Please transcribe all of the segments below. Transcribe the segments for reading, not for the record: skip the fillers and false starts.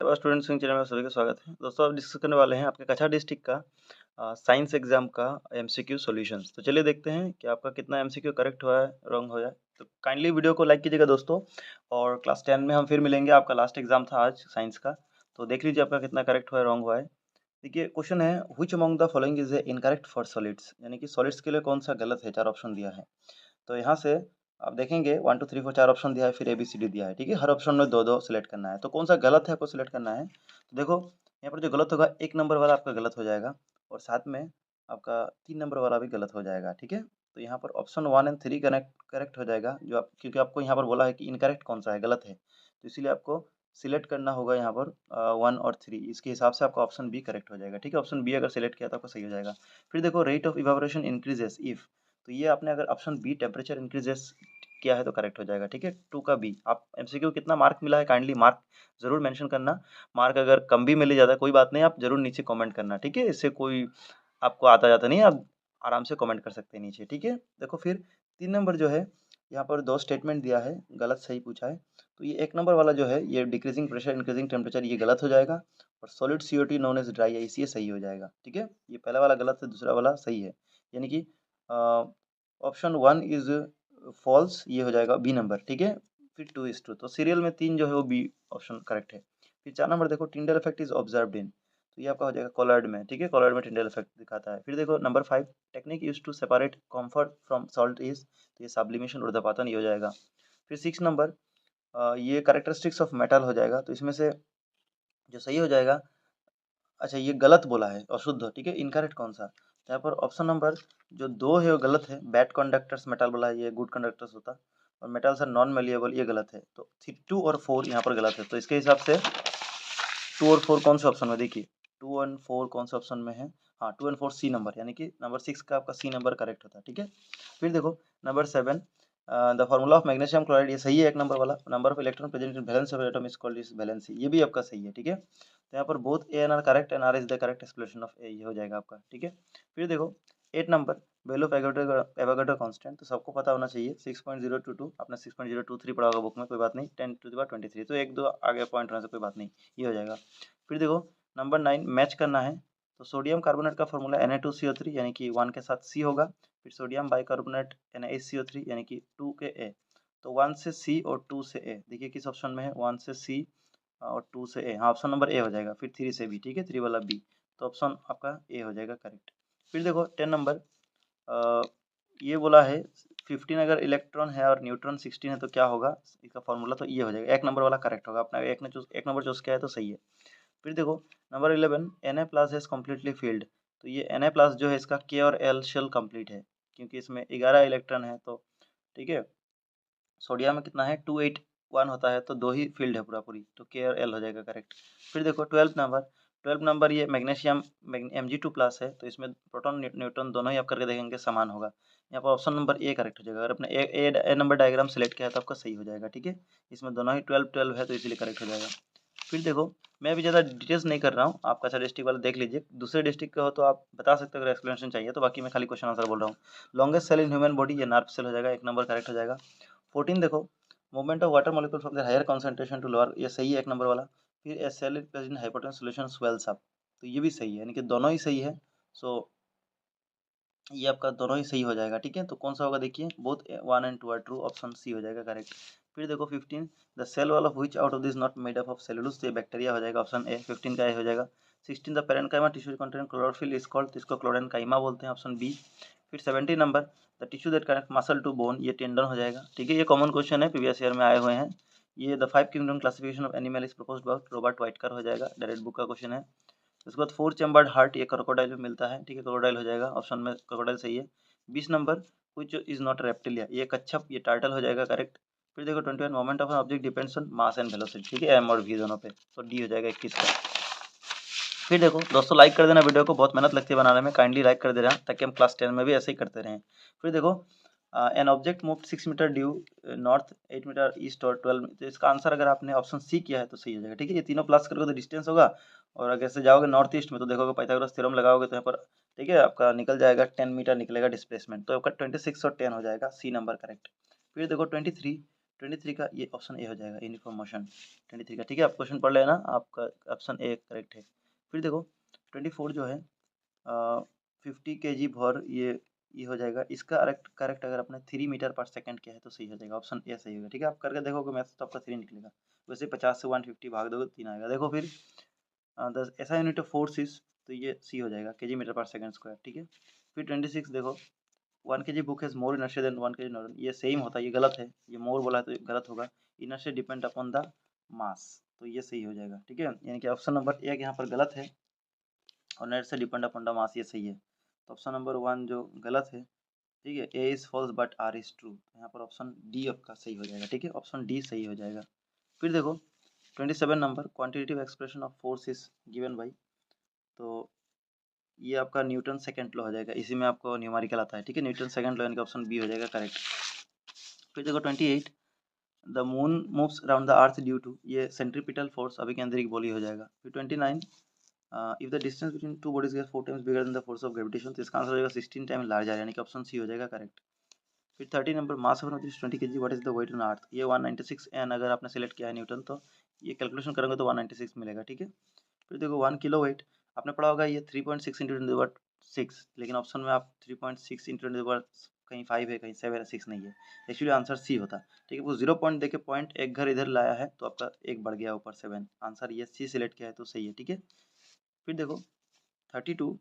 तो student Singh channel में सभी का स्वागत है। दोस्तों अब डिस्कस करने वाले हैं आपके कछा डिस्ट्रिक्ट का साइंस एग्जाम का एमसीक्यू सॉल्यूशंस। तो चलिए देखते हैं कि आपका कितना एमसीक्यू करेक्ट हुआ है, रॉन्ग हो जाए। तो काइंडली वीडियो को लाइक कीजिएगा दोस्तों। और क्लास 10 में हम फिर मिलेंगे। आपका लास्ट एग्जाम था आज साइंस का, तो देख लीजिए आपका कितना करेक्ट हुआ है, रॉन्ग हुआ है। देखिए क्वेश्चन है, which among the following is incorrect for solids, यानी कि सॉलिड्स के लिए कौन सा गलत है। 4 ऑप्शन दिया है, तो यहाँ से आप देखेंगे 1 2 3 4 4 ऑप्शन दिया है, फिर ABCD दिया है। ठीक है, हर ऑप्शन में दो दो सिलेक्ट करना है, तो कौन सा गलत है आपको सिलेक्ट करना है। तो देखो यहाँ पर जो गलत होगा, 1 नंबर वाला आपका गलत हो जाएगा और साथ में आपका 3 नंबर वाला भी गलत हो जाएगा। ठीक है, तो यहाँ पर ऑप्शन 1 एंड 3 करेक्ट करेक्ट हो जाएगा, जो आप क्योंकि आपको यहाँ पर बोला है कि इनकरेक्ट कौन सा है, गलत है, तो इसीलिए आपको सिलेक्ट करना होगा यहाँ पर 1 और 3। इसके हिसाब से आपका ऑप्शन बी करेक्ट हो जाएगा। ठीक है, ऑप्शन बी अगर सिलेक्ट किया तो आपका सही हो जाएगा। फिर देखो rate of evaporation increases if, तो ये आपने अगर ऑप्शन बी टेम्परेचर इंक्रीजेस किया है तो करेक्ट हो जाएगा। ठीक है, 2 का बी। आप एमसीक्यू कितना मार्क मिला है, काइंडली मार्क जरूर मेंशन करना। मार्क अगर कम भी मिले ज़्यादा कोई बात नहीं, आप जरूर नीचे कमेंट करना। ठीक है, इससे कोई आपको आता जाता नहीं है, आप आराम से कमेंट कर सकते हैं नीचे। ठीक है, देखो फिर 3 नंबर जो है, यहाँ पर 2 स्टेटमेंट दिया है, गलत सही पूछा है। तो ये 1 नंबर वाला जो है, ये डिक्रीजिंग प्रेशर इंक्रीजिंग टेम्परेचर, ये गलत हो जाएगा। और solid CO2 known as dry ice, ये सही हो जाएगा। ठीक है, ये पहला वाला गलत है, दूसरा वाला सही है, यानी कि ऑप्शन 1 इज फॉल्स, ये हो जाएगा बी नंबर। ठीक है, फिर 2:2, तो सीरियल में 3 जो है वो बी ऑप्शन करेक्ट है। फिर 4 नंबर देखो, Tyndall effect is observed in, तो ये आपका हो जाएगा कॉलर्ड में। ठीक है, कॉलर्ड में टिंडल इफेक्ट दिखाता है। फिर देखो number 5, technique use to separate camphor from salt is, तो ये सब्लिमेशन ऊर्ध्वपातन, ये हो जाएगा। फिर 6 नंबर ये कैरेक्टरिस्टिक्स ऑफ मेटल हो जाएगा, तो इसमें से जो सही हो जाएगा, अच्छा ये गलत बोला है अशुद्ध। ठीक है, इनकरेक्ट कौन सा, तो यहाँ पर ऑप्शन नंबर जो 2 है वो गलत है। बैड कंडक्टर्स मेटल बोला है, ये गुड कंडक्टर्स होता, और मेटल्स आर नॉन मेलिएबल, ये गलत है। तो 2 और 4 यहाँ पर गलत है, तो इसके हिसाब से 2 और 4 कौन से ऑप्शन में, देखिए 2 एंड 4 कौन से ऑप्शन में है। हाँ, 2 एंड 4 सी नंबर, यानी कि नंबर 6 का आपका सी नंबर करेक्ट होता है। ठीक है, फिर देखो number 7, the formula of magnesium chloride, ये सही है 1 नंबर वाला। Number of electron present in valence of atom is called is valency, ये भी आपका सही है। ठीक है, तो यहाँ पर both A and R correct and R is the correct explanation of A, ये हो जाएगा आपका। ठीक है, फिर देखो 8 number value of Avogadro constant, तो सबको पता होना चाहिए 6.022, आपने 6.023 पढ़ा होगा बुक में, कोई बात नहीं। 10⁻23, तो 1 2 आगे पॉइंट होने से कोई बात नहीं, ये हो जाएगा। फिर देखो नंबर 9 मैच करना है, तो सोडियम कार्बोनेट का फॉर्मूला Na2CO3, यानी कि 1 के साथ C होगा। फिर सोडियम बाइकार्बोनेट NaHCO3, यानी कि 2 के A, तो 1 से C और 2 से A, देखिए किस ऑप्शन में है, 1 से C और 2 से A, हाँ ऑप्शन नंबर A हो जाएगा। फिर 3 से B, ठीक है, 3 वाला B, तो ऑप्शन आपका A हो जाएगा करेक्ट। फिर देखो 10 नंबर ये बोला है 15 अगर इलेक्ट्रॉन है और न्यूट्रॉन 16 है तो क्या होगा, इसका फॉर्मूला, तो ये हो जाएगा। 1 नंबर वाला करेक्ट होगा, अपना एक नंबर चूज किया है तो सही है। फिर देखो नंबर 11, Na प्लस है कम्प्लीटली फील्ड, तो ये Na प्लस जो है इसका K और L शेल कंप्लीट है, क्योंकि इसमें 11 इलेक्ट्रॉन है। तो ठीक है, सोडियम में कितना है 281 होता है, तो 2 ही फील्ड है पूरा पूरी, तो के और एल हो जाएगा करेक्ट। फिर देखो 12 नंबर ये मैग्नीशियम Mg2 प्लस है, तो इसमें प्रोटॉन न्यूट्रॉन दोनों ही आप करके देखेंगे समान होगा। यहाँ पर ऑप्शन नंबर ए करेक्ट हो जाएगा। अगर अपने ए नंबर डायग्राम सेलेक्ट किया है तो आपका सही हो जाएगा। ठीक है, इसमें दोनों ही 12 है, तो इसीलिए करेक्ट हो जाएगा। फिर देखो मैं भी ज़्यादा डिटेल्स नहीं कर रहा हूँ, आप कच्चा डिस्ट्रिक्ट वाला देख लीजिए। दूसरे डिस्ट्रिक्ट का हो तो आप बता सकते हो अगर एक्सप्लेनेशन चाहिए, तो बाकी मैं खाली क्वेश्चन आंसर बोल रहा हूँ। Longest cell in human body, ये नार्व सेल हो जाएगा, 1 नंबर करेक्ट हो जाएगा। 14 देखो movement of water molecule from the higher concentration to lower, ये सही है 1 नंबर वाला। फिर a cell is present in hypotonic solution swells up, तो ये भी सही है, यानी कि दोनों ही सही है। सो ये आपका दोनों ही सही हो जाएगा। ठीक है, तो कौन सा होगा देखिए, both 1 and 2 are true, option C हो जाएगा करेक्ट। फिर देखो 15, the cell wall of which out of this not made up of cellulose, तो ये बैक्टीरिया हो जाएगा, ऑप्शन ए 15 का ए हो जाएगा। 16 the parenchyma tissue contain chlorophyll is called, तो इसको क्लोरेनकाइमा बोलते हैं, ऑप्शन बी। फिर 17 number, the tissue that connect muscle to bone, ये टेंडन हो जाएगा। ठीक है, ये कॉमन क्वेश्चन है, प्रीवियस ईयर में आए हुए हैं। ये the 5 kingdom classification of animal is proposed by Robert Whittaker हो जाएगा, डायरेक्ट बुक का क्वेश्चन है। उसके बाद 4 चैम्बर्ड हार्ट, ये क्रोकोडाइल में मिलता है। ठीक है, क्रोकोडाइल हो जाएगा, ऑप्शन में क्रोकोडाइल सही है। 20 number, which is not reptilia, ये कच्छप, ये टार्टल हो जाएगा करेक्ट। फिर देखो 21, moment of an object depends on mass and velocity, ठीक है, एम और वी दोनों पे, तो डी हो जाएगा 21 का। फिर देखो दोस्तों लाइक कर देना वीडियो को, बहुत मेहनत लगती है बनाने में, काइंडली लाइक कर दे रहा ताकि हम क्लास 10 में भी ऐसे ही करते रहें। फिर देखो an object move 6 metre due north, 8 metre east और 12, तो इसका आंसर अगर आपने ऑप्शन सी किया है तो सही हो जाएगा। ठीक है, ये तीनों प्लस करोगे तो डिस्टेंस होगा, और अगर से जाओगे नॉर्थ ईस्ट में तो देखोगे पाइथागोरस थ्योरम लगाओगे तो यहाँ पर ठीक है आपका निकल जाएगा 10 मीटर निकलेगा डिस्प्लेसमेंट, तो आपका 26 और 10 हो जाएगा, सी नंबर करेक्ट। फिर देखो 23, 23 का ये ऑप्शन ए हो जाएगा, यूनिफॉर्म मोशन 23 का, ठीक है। आप क्वेश्चन पढ़ लेना, आपका ऑप्शन ए करेक्ट है। फिर देखो 24 जो है 50 केजी भर, ये हो जाएगा। इसका करेक्ट अगर आपने 3 मीटर पर सेकंड किया है तो सही हो जाएगा, ऑप्शन ए सही होगा, ठीक है। आप करके देखोगे मैथ्स तो आपका 3 निकलेगा। वैसे 50 से 150 भाग दोगे तो 3 आएगा। देखो फिर द ऐसा यूनिट ऑफ फोर्स इज, तो ये सी हो जाएगा, KG metre per second square, ठीक है। फिर 26 देखो 1 KG book has more inertia than 1 KG normal, ये सेम होता है, ये गलत है, ये मोर बोला है तो ये गलत होगा। Inertia depend upon the mass, तो ये सही हो जाएगा, ठीक है। यानी कि ऑप्शन नंबर एक यहाँ पर गलत है और नेट से डिपेंड अपॉन द मास ये सही है। तो ऑप्शन नंबर 1 जो गलत है, ठीक है, A is false but R is true, यहाँ पर ऑप्शन डी आपका सही हो जाएगा, ठीक है। ऑप्शन डी सही हो जाएगा। फिर देखो 27 number quantitative expression of force is given by, तो ये आपका न्यूटन सेकंड लॉ हो जाएगा, इसी में आपको न्यूमेरिकल आता है, ठीक है। न्यूटन सेकंड लॉ, यानी कि ऑप्शन बी हो जाएगा करेक्ट। फिर देखो 28 the moon moves around the earth due to, ये सेंट्रीपिटल फोर्स, अभी केंद्रिक बॉडी हो जाएगा। फिर 29 if the distance between two bodies gets 4 times bigger than the force of gravitation, तो इसका आंसर हो जाएगा 16 टाइम लार्जर, यानी कि ऑप्शन सी हो जाएगा करेक्ट। फिर 30 number mass of earth is 20 kg, what is the weight on earth, ये 196 एन अगर आपने सेलेक्ट किया है न्यूटन, तो ये कैलकुलेशन करेंगे तो 196 मिलेगा, ठीक है। फिर देखो 1 किलो वेट, आपने पढ़ा होगा ये 3.6 इंटू 10⁻6, लेकिन ऑप्शन में आप 3.6 इंटू 10 कहीं 5 है, कहीं 7 है, 6 नहीं है, एक्चुअली आंसर सी होता, ठीक है। वो 0 पॉइंट देके पॉइंट एक घर इधर लाया है तो आपका एक बढ़ गया ऊपर 7, आंसर ये सी सिलेक्ट किया है तो सही है, ठीक है। फिर देखो 32,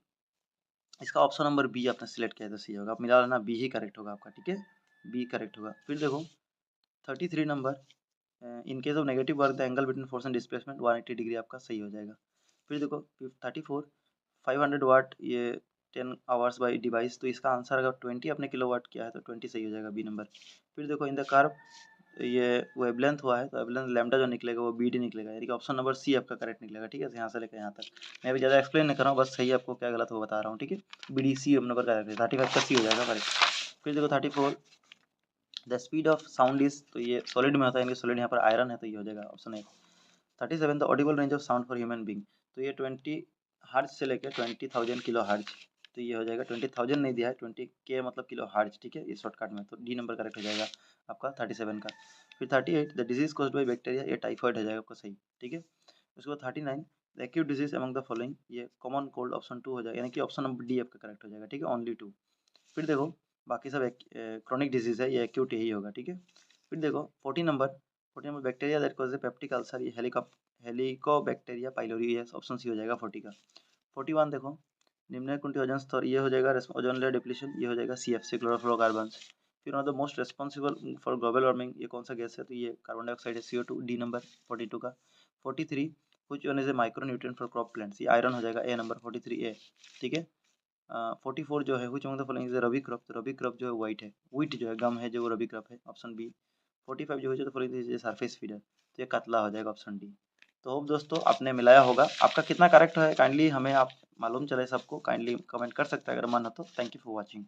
इसका ऑप्शन नंबर बी आपने सिलेक्ट किया है तो सही होगा, आप मिला लेना, बी ही करेक्ट होगा आपका, ठीक है, बी करेक्ट होगा। फिर देखो 33 number in case of negative work the angle between force and displacement 180 degree आपका सही हो जाएगा। फिर देखो 34 500 वाट, ये 10 आवर्स बाई डिवाइस, तो इसका आंसर अगर 20 अपने किलो वाट किया है तो 20 सही हो जाएगा, बी नंबर। फिर देखो इन द कर्व, ये वेवलेंथ हुआ है तो वेवलेंथ लैम्डा जो निकलेगा वो बी डी निकलेगा, यानी कि ऑप्शन नंबर सी आपका करेक्ट निकलेगा, ठीक है। यहाँ से लेकर यहाँ तक मैं भी ज़्यादा एक्सप्लेन नहीं कर रहा हूँ, बस सही आपको क्या गलत वो बता रहा हूँ, ठीक है। B D C number correct है, 35 का सी हो जाएगा करेक्ट। फिर देखो 34 the speed of sound is, तो ये सॉलिड में होता है, यानी कि सॉलिड यहाँ पर आयरन है तो ये हो जाएगा option A. 37 the Audible range of sound for human being, तो ये 20 हर्ज से लेकर 20,000 किलो हर्ज, तो ये हो जाएगा 20,000 नहीं दिया है, 20 के मतलब किलो हर्ज, ठीक है, ये शॉर्टकट में, तो डी नंबर करेक्ट हो जाएगा आपका 37 का। फिर 38 the disease caused by bacteria, ये टाइफॉइड हो जाएगा आपका सही, ठीक है। उसके बाद 39 the acute disease among the following, ये कॉमन कोल्ड ऑप्शन 2 हो जाएगा, यानी कि ऑप्शन नंबर डी आपका करेक्ट हो जाएगा, ठीक है, ओनली 2। फिर देखो बाकी सब क्रॉनिक डिजीज है, ये एक्यूट यही होगा, ठीक है। फिर देखो 40 number bacteria that cause peptic ulcer, ये हेलिकोबैक्टीरिया पाइलोरी, ये ऑप्शन सी हो जाएगा 40 का। 41 देखो निम्नलिखित ओजोन स्तर, ये हो जाएगा ओजोन लेयर डिप्लीशन, ये हो जाएगा CFC क्लोरोफ्लोरोकार्बन। फिर one of the most responsible for global warming, ये कौन सा गैस है, तो ये कार्बन डाइऑक्साइड है, CO2, डी नंबर 42 का। 43 which one is a micro nutrient for crop plants, ये आयरन हो जाएगा, ए नंबर 43 ए, ठीक है। 44 जो है which among the following is rabi crop, तो रबी क्रॉप जो है व्हाइट है, व्हीट जो है गम है जो वो रबी क्रॉप है, ऑप्शन बी। 45 जो है तो फॉलोइंग इज सरफेस फीडर, तो ये कतला हो जाएगा, ऑप्शन डी। तो होप दोस्तों आपने मिलाया होगा, आपका कितना करेक्ट है काइंडली हमें आप मालूम चले सबको, काइंडली कमेंट कर सकते हैं अगर मन हो तो। Thank you for watching.